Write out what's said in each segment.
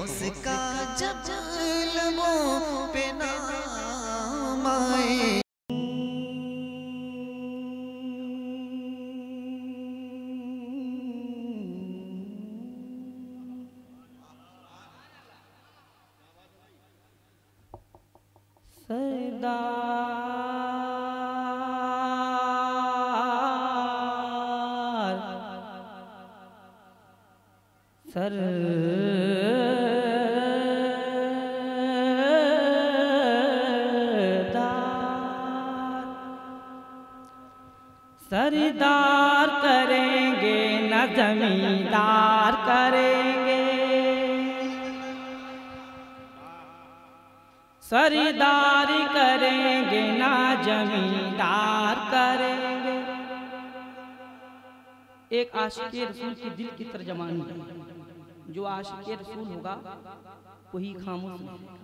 उसका जब लबों पे नाम आए। सरदार करेंगे न जमींदार करेंगे, सरदारी करेंगे ना जमींदार करेंगे। एक आशिक़े रसूल की दिल की तर्जमानी है, जो आशिक़े रसूल होगा वही खामोश रहेगा।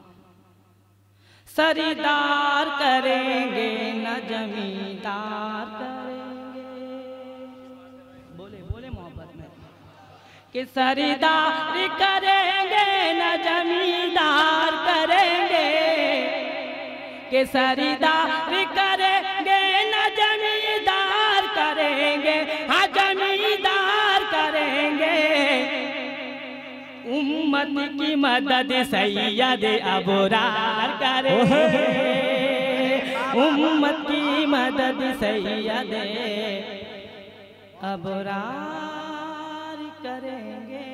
सरदार करेंगे न जमींदार करेंगे, बोले बोले मोहब्बत में कि सरदार करेंगे न जमींदार करेंगे, कि सरदार करेंगे न जमींदार करेंगे, हाँ जमींदार करेंगे। उम्मत की मदद सैयद अबरार करेंगे, उम्मत की मदद सैयद अबरार करेंगे,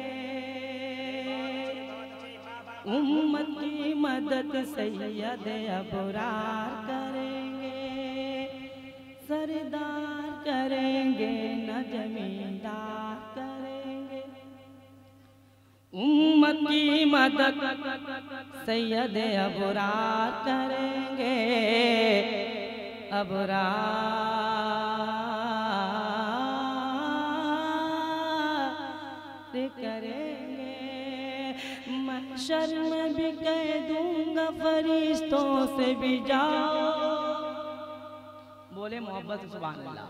उम्मत की मदद सैयद अबरार करेंगे। सरदार करेंगे न जमींदार करेंगे, उम्मत की मदद सैयद अबरार करेंगे, अबरार करेंगे। महशर में भी कह दूंगा फरिश्तों से भी जाओ, बोले मोहब्बत सुभान अल्लाह।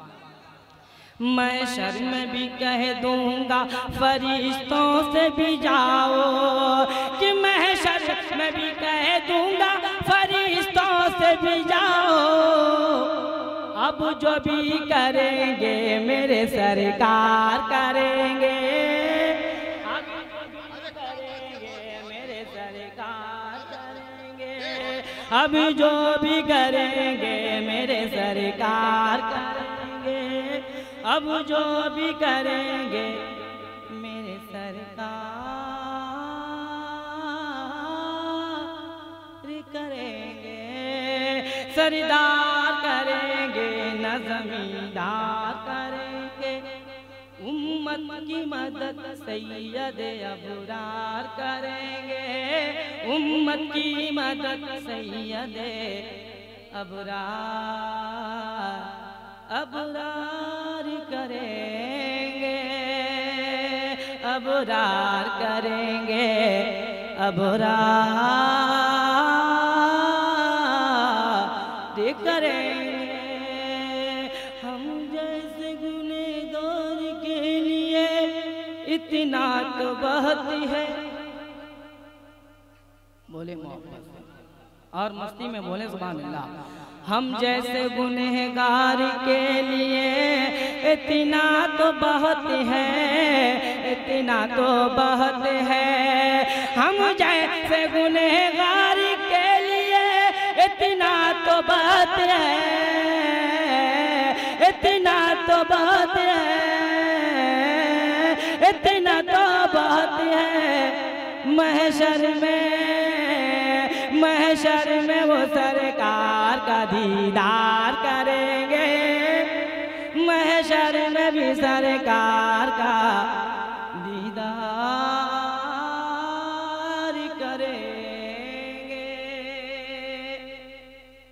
महशर में भी कह दूंगा फरिश्तों से भी जाओ, कि महशर में भी कह दूंगा फरिश्तों से भी जाओ। अब जो भी करेंगे मेरे सरकार करेंगे, अब जो भी करेंगे मेरे सरकार करेंगे, अब जो भी करेंगे मेरे सरकार करेंगे, अब जो भी करेंगे मेरे सरकार करेंगे। सरदार करेंगे न जमींदार करेंगे, उम्मत की मदद सैयद अबरार करेंगे, उम्मत की मदद सैयद अबरार अबरार करेंगे, अबरार करेंगे, अबरार करेंगे। हम जैसे गुनहगार के लिए इतना तो बहुत है, बोले मोहब्बत और मस्ती में बोले सुभान अल्लाह। हम जैसे गुनहगार के लिए इतना तो बहुत है, इतना तो बहुत है। हम जैसे गुनहगार के लिए इतना तो बहुत है, इतना तो बहुत है, इतना तो बहुत है। महशर में वो सरकार का दीदार करेंगे, महशर में भी सरकार का दीदार करेंगे।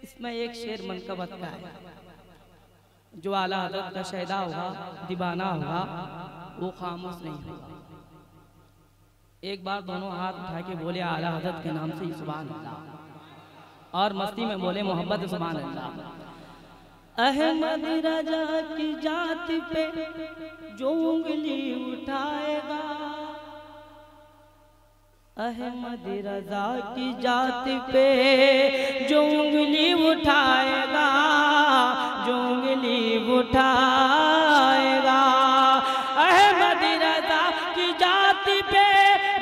इसमें एक शेर मनकबत का है, जो आला हज़रत का शहदा होगा, दीवाना होगा, वो खामोश नहीं होगा। एक बार दोनों हाथ उठा के बोले आला हज़रत के नाम से सुभान अल्लाह, और मस्ती में बोले मोहब्बत सुभान अल्लाह। अहमद रजा की जात पे जो उंगली उठाएगा, अहमद रजा की जात पे जो उंगली उठाएगा, जो उंगली उठाएगा, अहमद रजा की जात पे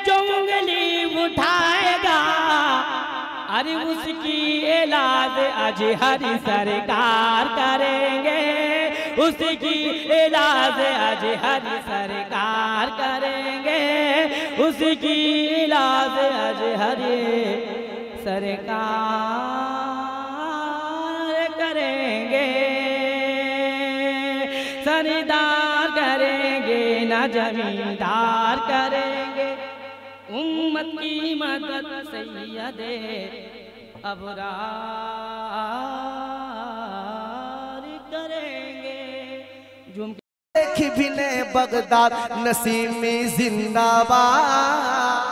जो उंगली उठाएगा, अरे उसकी इलाज अजहर सरकार करेंगे, उसकी इलाज अजहर सरकार करेंगे, उसकी इलाज अजहर सरकार करेंगे, सरदार करेंगे ना जमींदार करेंगे, उम्मत की मदद सैयदे अबरार करेंगे। बिने बगदाद नसीमी जिंदाबाद।